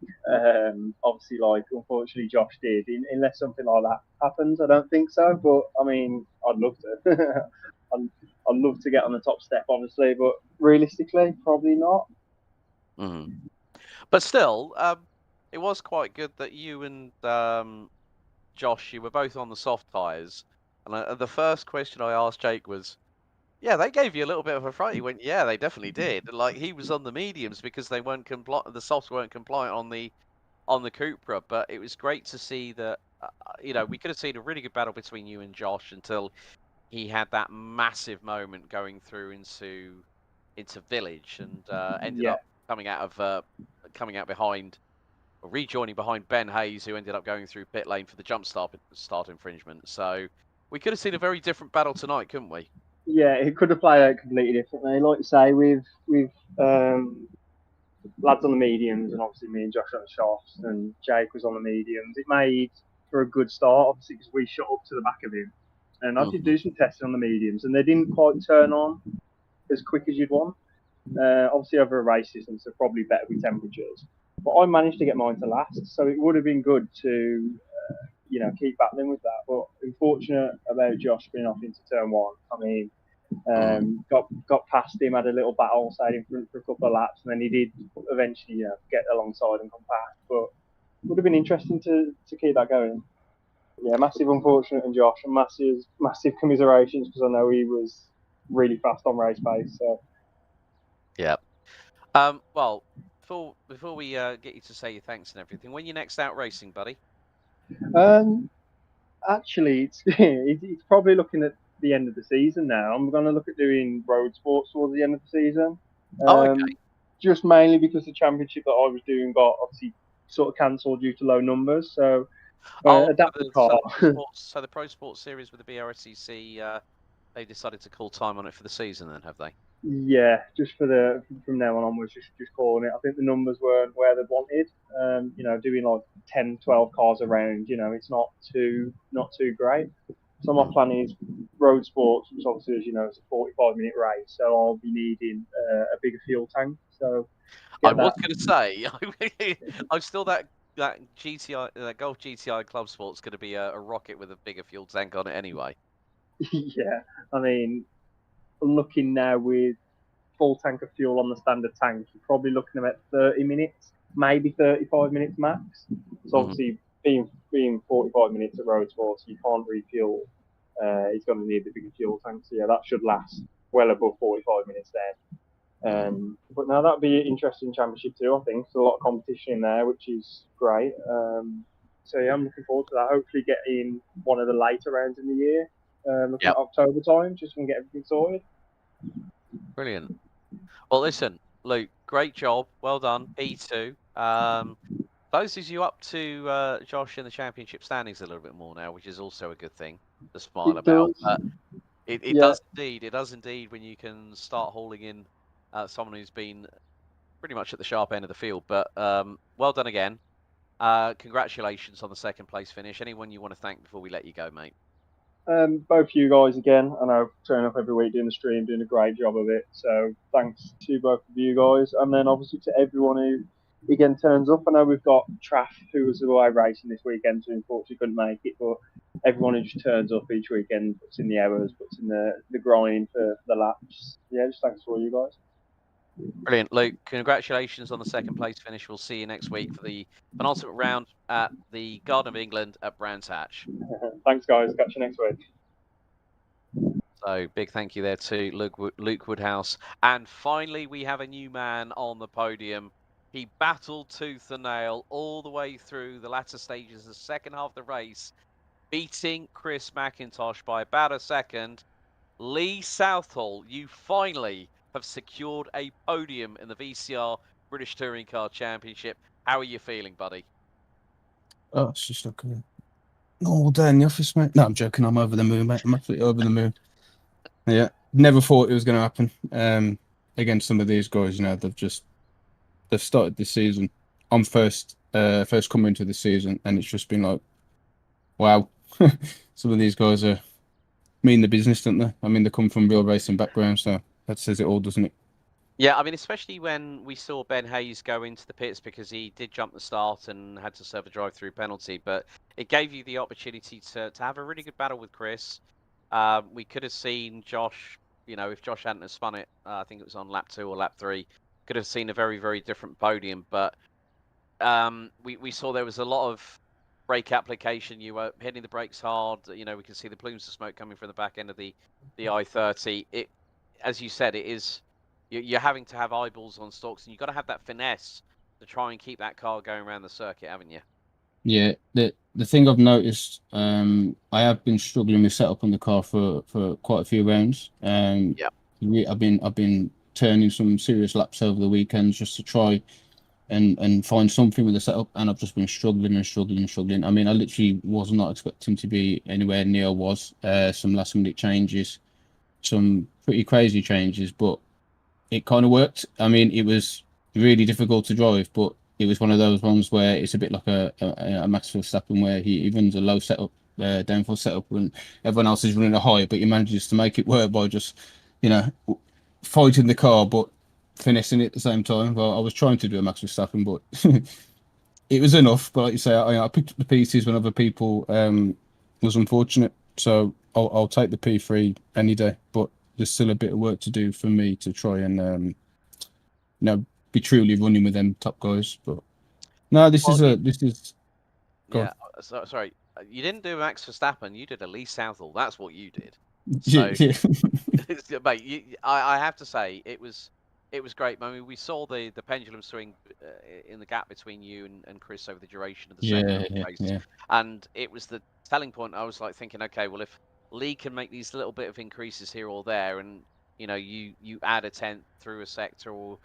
obviously, like unfortunately Josh did. Unless something like that happens, I don't think so. But I mean, I'd love to. I'd love to get on the top step, obviously, but realistically, probably not. But still, it was quite good that you and Josh, you were both on the soft tyres. And the first question I asked Jake was, Yeah, they gave you a little bit of a fright. He went, yeah, they definitely did. Like he was on the mediums because they weren't compliant. The softs weren't compliant on the Cupra. But it was great to see that. You know, we could have seen a really good battle between you and Josh until he had that massive moment going through into Village and ended Yeah, up coming out behind or rejoining behind Ben Hayes, who ended up going through pit lane for the jump start infringement. So we could have seen a very different battle tonight, couldn't we? yeah, it could have played out completely differently. Like you say, with lads on the mediums, and obviously me and Josh on the softs, and Jake was on the mediums. It made for a good start, obviously, because we shot up to the back of him. And I did do some testing on the mediums, and they didn't quite turn on as quick as you'd want. Obviously, over a race system, so probably better with temperatures. But I managed to get mine to last, so it would have been good to, keep battling with that. But unfortunate about Josh being off into turn one. I mean, got past him, had a little battle, stayed in front for a couple of laps, and then he did eventually, get alongside and come past. But it would have been interesting to keep that going. Yeah, massive unfortunate and Josh, and massive commiserations because I know he was really fast on race pace. So Yeah. Well, before we get you to say your thanks and everything, when you next out racing, buddy? actually, it's probably looking at the end of the season now. I'm going to look at doing road sports towards the end of the season. Oh, okay. Just mainly because the championship that I was doing got obviously sort of cancelled due to low numbers. So adaptive car. So the Pro Sports Series with the BRSCC, they decided to call time on it for the season, then, have they? Yeah, just from now on onwards, just calling it. I think the numbers weren't where they wanted. Doing like 10, 12 cars around, it's not too great. So my plan is road sports, which obviously, as you know, is a 45-minute race. So I'll be needing a bigger fuel tank. So I was going to say, I'm still that GTI, that Golf GTI Club Sport's going to be a rocket with a bigger fuel tank on it anyway. Yeah, I mean, I'm looking now with full tank of fuel on the standard tank. You're probably looking about 30 minutes, maybe 35 minutes max. So obviously, being 45 minutes at road sports, you can't refuel. He's going to need the bigger fuel tank. So yeah, that should last well above 45 minutes then. But now that'll be an interesting championship too. I think there's a lot of competition in there, which is great. So yeah, I'm looking forward to that. Hopefully, getting one of the later rounds in the year, looking at October time, just to get everything sorted. Brilliant. Well, listen, Luke, great job. Well done. P2. Closes you up to Josh in the championship standings a little bit more now, which is also a good thing to smile about. It does indeed. It does indeed when you can start hauling in someone who's been pretty much at the sharp end of the field. But well done again. Congratulations on the second place finish. Anyone you want to thank before we let you go, mate? Both you guys again. I know turning up every week doing the stream, doing a great job of it. So thanks to both of you guys, and then obviously to everyone who again turns up. I know we've got Traff who was away racing this weekend, so unfortunately couldn't make it. But everyone who just turns up each weekend, puts in the hours, puts in the grind for the laps. Yeah, just thanks to all you guys. Brilliant, Luke. Congratulations on the second place finish. We'll see you next week for the penultimate round at the Garden of England at Brands Hatch. Thanks, guys. Catch you next week. So big thank you there to Luke Woodhouse. And finally, we have a new man on the podium. He battled tooth and nail all the way through the latter stages of the second half of the race, beating Chris McIntosh by about a second. Lee Southall, you finally have secured a podium in the VCR British Touring Car Championship. How are you feeling, buddy? Oh, it's just like a normal day in the office, mate. No, I'm joking. I'm over the moon, mate. I'm absolutely over the moon. Yeah, never thought it was going to happen. Against some of these guys, they've started this season. I'm first coming into the season, and it's just been like, wow. Some of these guys mean the business, don't they? I mean, they come from real racing backgrounds, so that says it all, doesn't it? Yeah, I mean, especially when we saw Ben Hayes go into the pits because he did jump the start and had to serve a drive-through penalty, but it gave you the opportunity to have a really good battle with Chris. We could have seen Josh, if Josh hadn't have spun it, I think it was on lap 2 or lap 3, could have seen a very, very different podium. But we saw there was a lot of brake application. You were hitting the brakes hard. We could see the plumes of smoke coming from the back end of the I-30. as you said, it is you're having to have eyeballs on stalks, and you've got to have that finesse to try and keep that car going around the circuit, haven't you? Yeah, the thing I've noticed, I have been struggling with setup on the car for quite a few rounds. Yeah. I've been turning some serious laps over the weekends just to try and find something with the setup, and I've just been struggling and struggling and struggling. I mean, I literally was not expecting to be anywhere near I was. Some last minute changes, some pretty crazy changes, but it kind of worked. I mean, it was really difficult to drive, but it was one of those ones where it's a bit like a Max Verstappen, where he runs a low setup, downforce setup, when everyone else is running a high, but he manages to make it work by just, you know, fighting the car, but finessing it at the same time. Well, I was trying to do a Max Verstappen, but it was enough. But like you say, I picked up the pieces when other people was unfortunate. So I'll take the P3 any day, but there's still a bit of work to do for me to try and be truly running with them top guys. But no, this is. Go Yeah. Sorry, you didn't do Max Verstappen. You did Elise Southall. That's what you did. on. So, Yeah. mate, I have to say it was great. I mean, we saw the pendulum swing in the gap between you and Chris over the duration of the second race, Yeah. and it was the telling point. I was like thinking, okay, well, if Lee can make these little bit of increases here or there, and you add a tenth through a sector, or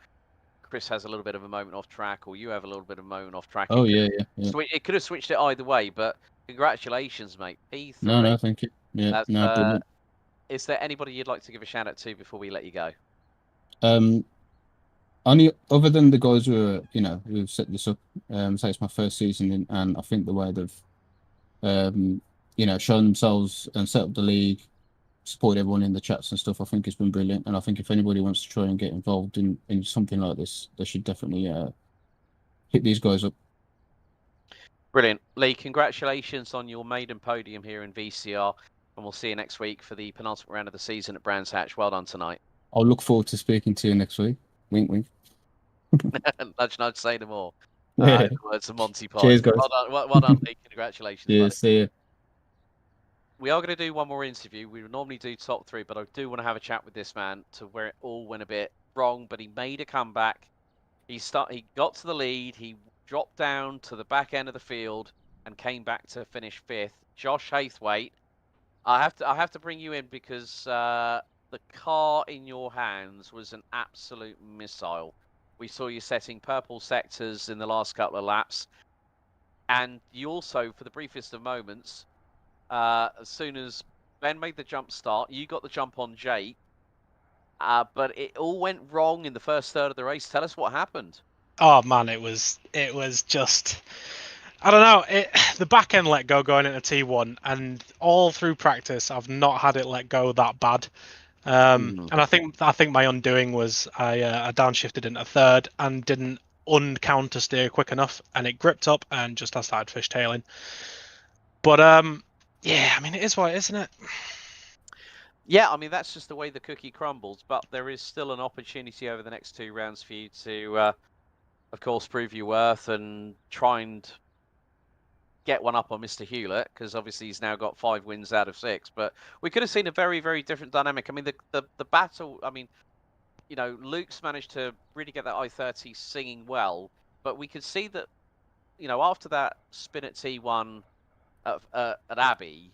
Chris has a little bit of a moment off track, or you have a little bit of a moment off track. Oh yeah. It could have switched it either way, but congratulations, mate. P3. No, thank you. Yeah, That's, no, brilliant. Is there anybody you'd like to give a shout out to before we let you go? Only other than the guys who've set this up. So it's my first season, and I think the way they've shown themselves and set up the league, support everyone in the chats and stuff, I think it's been brilliant. And I think if anybody wants to try and get involved in something like this, they should definitely hit these guys up. Brilliant. Lee, congratulations on your maiden podium here in VCR, and we'll see you next week for the penultimate round of the season at Brands Hatch. Well done tonight. I'll look forward to speaking to you next week. Wink, wink. Nudge, nudge, say no more. Yeah. Words of Monty Python. Cheers, guys. Well done, Lee. Congratulations. Yeah, buddy. see you. We are going to do one more interview. We would normally do top three, but I do want to have a chat with this man to where it all went a bit wrong, but he made a comeback. He got to the lead. He dropped down to the back end of the field and came back to finish fifth. Josh Hathwaite, I have to bring you in because the car in your hands was an absolute missile. We saw you setting purple sectors in the last couple of laps, and you also, for the briefest of moments, as soon as Ben made the jump start, you got the jump on Jake, but it all went wrong in the first third of the race. Tell us what happened. Oh man, it was just, I don't know, the back end let go going into T1, and all through practice I've not had it let go that bad. And I think my undoing was I downshifted into third and didn't uncounter steer quick enough, and it gripped up and just I started fishtailing. But yeah, I mean, it is what it is, isn't it? Yeah, I mean, that's just the way the cookie crumbles, but there is still an opportunity over the next two rounds for you to, of course, prove your worth and try and get one up on Mr. Hewlett, because obviously he's now got 5 wins out of 6. But we could have seen a very, very different dynamic. I mean, the battle, I mean, Luke's managed to really get that I-30 singing well, but we could see that, after that spin at T1 at Abbey,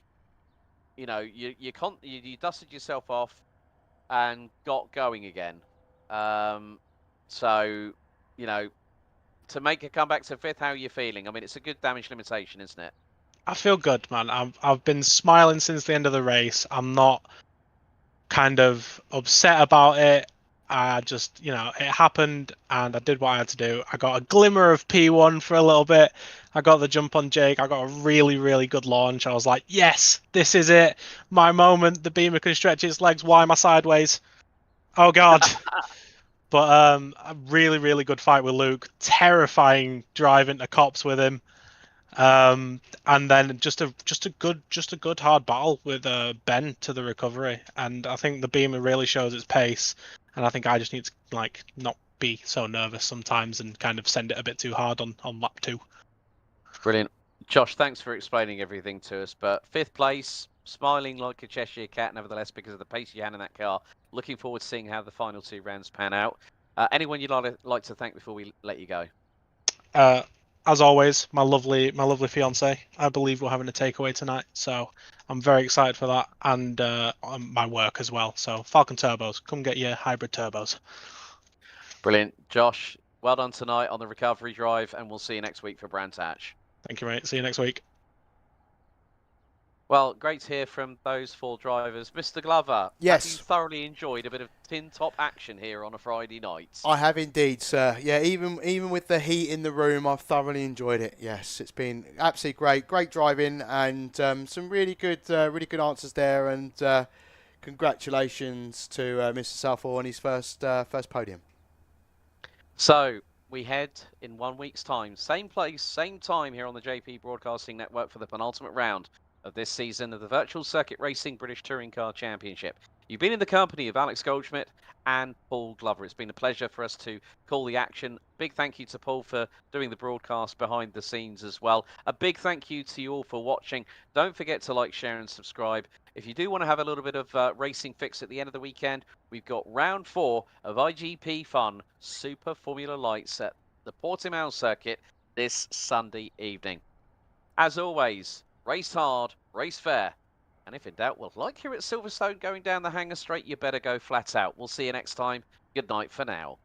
you dusted yourself off and got going again. So, to make a comeback to fifth, how are you feeling? I mean, it's a good damage limitation, isn't it? I feel good, man. I've been smiling since the end of the race. I'm not kind of upset about it. I just, it happened and I did what I had to do. I got a glimmer of P1 for a little bit. I got the jump on Jake. I got a really, really good launch. I was like, yes, this is it. My moment. The Beamer can stretch its legs. Why am I sideways? Oh, God. But a really, really good fight with Luke. Terrifying drive into cops with him. And then just a good hard battle with Ben to the recovery. And I think the Beamer really shows its pace. And I think I just need to not be so nervous sometimes and kind of send it a bit too hard on lap 2. Brilliant. Josh, thanks for explaining everything to us. But 5th place, smiling like a Cheshire cat, nevertheless, because of the pace you had in that car. Looking forward to seeing how the final 2 rounds pan out. Anyone you'd like to thank before we let you go? As always, my lovely fiance. I believe we're having a takeaway tonight, so I'm very excited for that, and my work as well. So Falcon Turbos, come get your hybrid turbos. Brilliant. Josh, well done tonight on the recovery drive, and we'll see you next week for Brands Hatch. Thank you, mate. See you next week. Well, great to hear from those 4 drivers. Mr. Glover, Yes. have you thoroughly enjoyed a bit of tin top action here on a Friday night? I have indeed, sir. Yeah, even with the heat in the room, I've thoroughly enjoyed it. Yes, it's been absolutely great driving, and some really good answers there. And congratulations to Mr. Southall on his first podium. So we head in 1 week's time, same place, same time here on the JP Broadcasting Network for the penultimate round of this season of the Virtual Circuit Racing British Touring Car Championship. You've been in the company of Alex Goldschmidt and Paul Glover. It's been a pleasure for us to call the action. Big thank you to Paul for doing the broadcast behind the scenes as well. A big thank you to you all for watching. Don't forget to like, share and subscribe. If you do want to have a little bit of racing fix at the end of the weekend, we've got round 4 of IGP Fun Super Formula Lights at the Portimao circuit this Sunday evening. As always, race hard, race fair, and if in doubt, well, like here at Silverstone going down the Hangar Straight, you better go flat out. We'll see you next time. Good night for now.